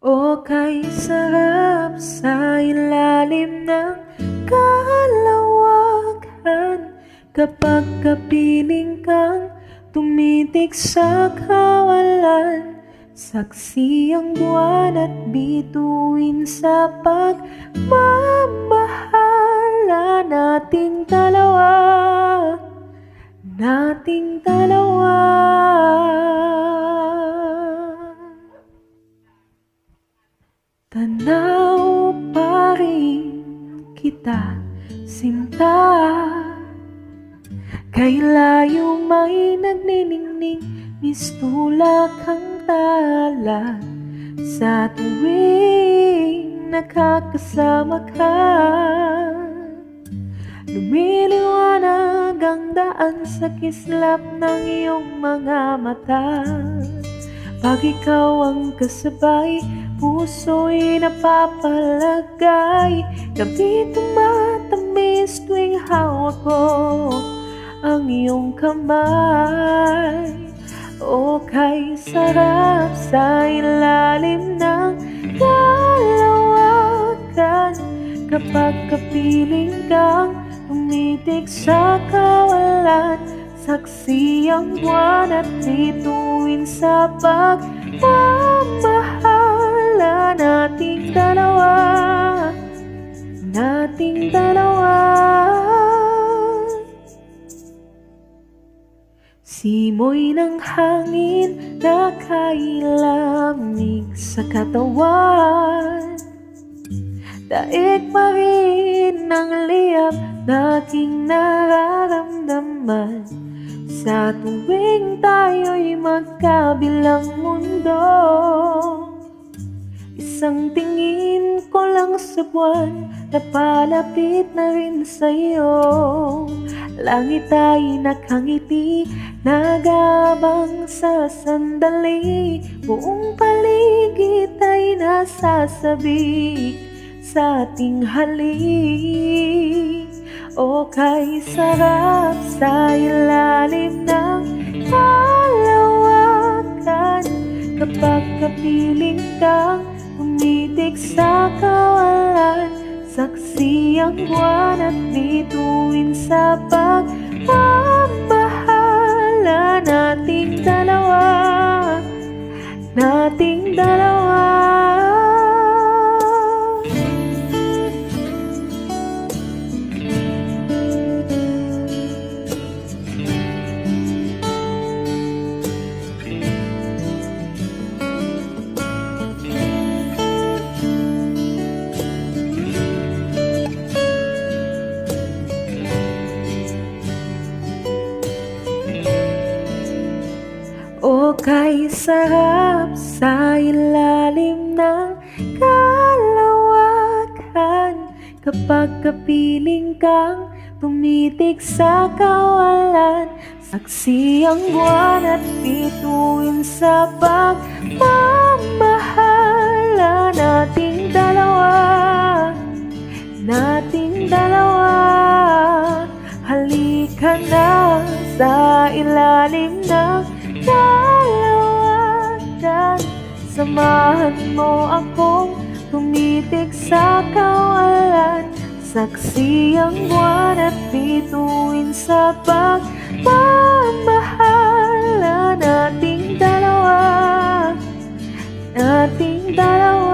O kay sarap sa ilalim ng kalawakan, kapag kapiling kang tumitik sa kawalan. Saksi ang buwan at bituin sa pagmamahala nating dalawa, nating dalawa. Tanaw pa rin kita, sinta, kay layo may nagniningning, mistulak ang tala. Sa tuwing nakakasama ka, lumiliwanag ang daan sa kislap ng iyong mga mata. Pag ikaw ang kasabay, puso'y napapalagay. Gabi tumatamis tuwing hawak ko ang iyong kamay. O kay sarap sa ilalim ng kalawakan, kapag kapiling kang tumitik sa kawalan. Saksi ang buwan at bituin sa pagmamahala nating dalawa, nating dalawa. Simoy ng hangin na kailamig sa katawan, daig pa rin ang liyab na aking nararamdaman. Sa tuwing tayo'y magkabilang mundo, isang tingin ko lang sa buwan, napalapit na rin sa'yo. Langit ay nakangiti, nagabang sa sandali, buong paligid ay nasasabik sa ating halik. O kay sarap sa ilalim ng kalawakan, kapag kapiling kang tumitik sa kawalan. Saksi ang buwan at bituin sa pagmamahala nating dalawa, nating dalawa. O kay sarap sa ilalim ng kalawakan, kapag kapiling kang tumitik sa kawalan. Saksi ang buwan at bituin sa pagmamahala nating dalawa, nating dalawa. Halika na sa ilalim ng kalawakan, samahan mo akong tumitik sa kawalan. Saksi ang buwan at bituin sa pagmamahala nating dalawa, nating dalawa.